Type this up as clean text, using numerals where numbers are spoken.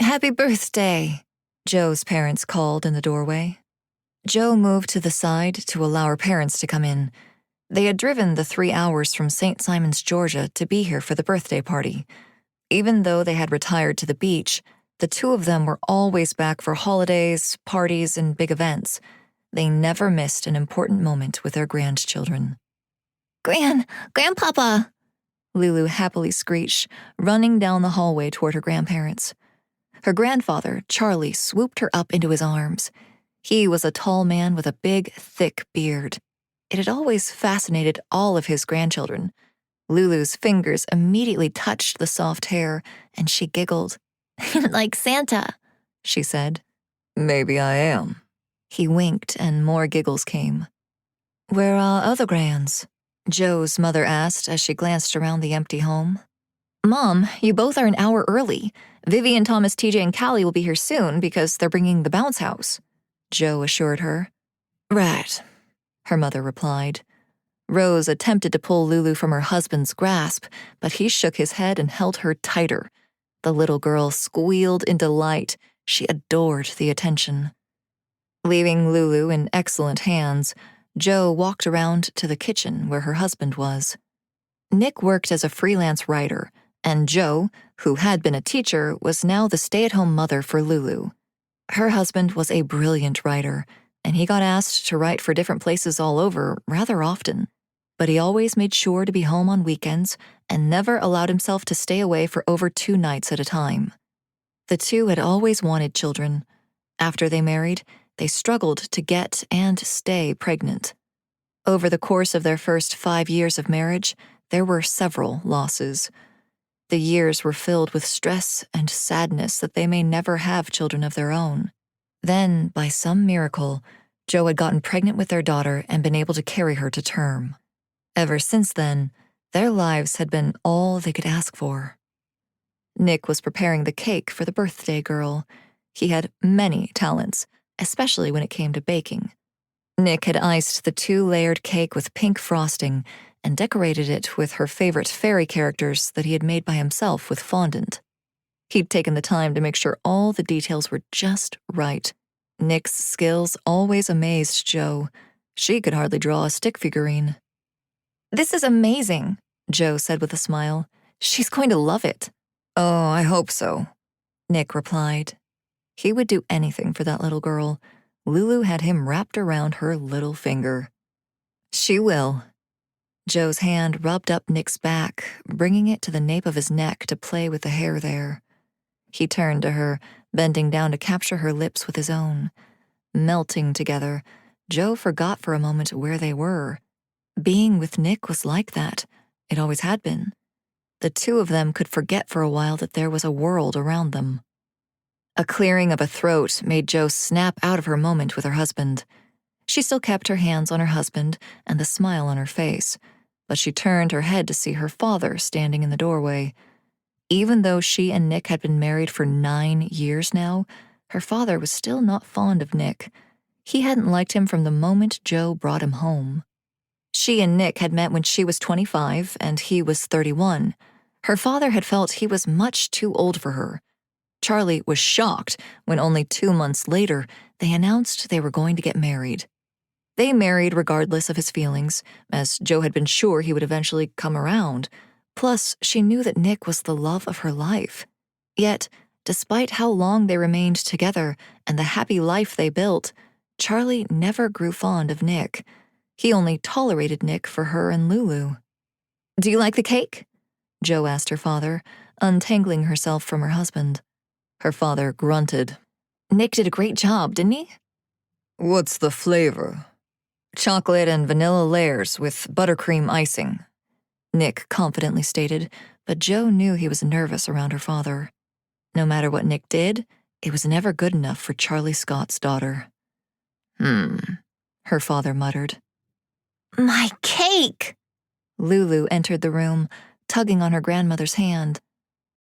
Happy birthday, Joe's parents called in the doorway. Joe moved to the side to allow her parents to come in. They had driven the 3 hours from St. Simons, Georgia, to be here for the birthday party. Even though they had retired to the beach, the two of them were always back for holidays, parties, and big events. They never missed an important moment with their grandchildren. Grandpapa! Lulu happily screeched, running down the hallway toward her grandparents. Her grandfather, Charlie, swooped her up into his arms. He was a tall man with a big, thick beard. It had always fascinated all of his grandchildren. Lulu's fingers immediately touched the soft hair, and she giggled. Like Santa, she said. Maybe I am. He winked, and more giggles came. Where are other grands? Joe's mother asked as she glanced around the empty home. Mom, you both are an hour early. Vivian, Thomas, TJ, and Callie will be here soon because they're bringing the bounce house, Joe assured her. Right, her mother replied. Rose attempted to pull Lulu from her husband's grasp, but he shook his head and held her tighter. The little girl squealed in delight. She adored the attention. Leaving Lulu in excellent hands, Joe walked around to the kitchen where her husband was. Nick worked as a freelance writer, and Joe, who had been a teacher, was now the stay-at-home mother for Lulu. Her husband was a brilliant writer, and he got asked to write for different places all over rather often. But he always made sure to be home on weekends and never allowed himself to stay away for over 2 nights at a time. The two had always wanted children. After they married, they struggled to get and stay pregnant. Over the course of their first 5 years of marriage, there were several losses. The years were filled with stress and sadness that they may never have children of their own. Then, by some miracle, Joe had gotten pregnant with their daughter and been able to carry her to term. Ever since then, their lives had been all they could ask for. Nick was preparing the cake for the birthday girl. He had many talents, especially when it came to baking. Nick had iced the 2-layered cake with pink frosting and decorated it with her favorite fairy characters that he had made by himself with fondant. He'd taken the time to make sure all the details were just right. Nick's skills always amazed Joe. She could hardly draw a stick figurine. This is amazing, Joe said with a smile. She's going to love it. Oh, I hope so, Nick replied. He would do anything for that little girl. Lulu had him wrapped around her little finger. She will. Joe's hand rubbed up Nick's back, bringing it to the nape of his neck to play with the hair there. He turned to her, bending down to capture her lips with his own. Melting together, Joe forgot for a moment where they were. Being with Nick was like that. It always had been. The two of them could forget for a while that there was a world around them. A clearing of a throat made Joe snap out of her moment with her husband. She still kept her hands on her husband and the smile on her face, but she turned her head to see her father standing in the doorway. Even though she and Nick had been married for 9 years now, her father was still not fond of Nick. He hadn't liked him from the moment Joe brought him home. She and Nick had met when she was 25 and he was 31. Her father had felt he was much too old for her. Charlie was shocked when only 2 months later they announced they were going to get married. They married regardless of his feelings, as Joe had been sure he would eventually come around. Plus, she knew that Nick was the love of her life. Yet, despite how long they remained together and the happy life they built, Charlie never grew fond of Nick. He only tolerated Nick for her and Lulu. Do you like the cake? Joe asked her father, untangling herself from her husband. Her father grunted. Nick did a great job, didn't he? What's the flavor? Chocolate and vanilla layers with buttercream icing, Nick confidently stated, but Joe knew he was nervous around her father. No matter what Nick did, it was never good enough for Charlie Scott's daughter. Her father muttered. My cake! Lulu entered the room, tugging on her grandmother's hand.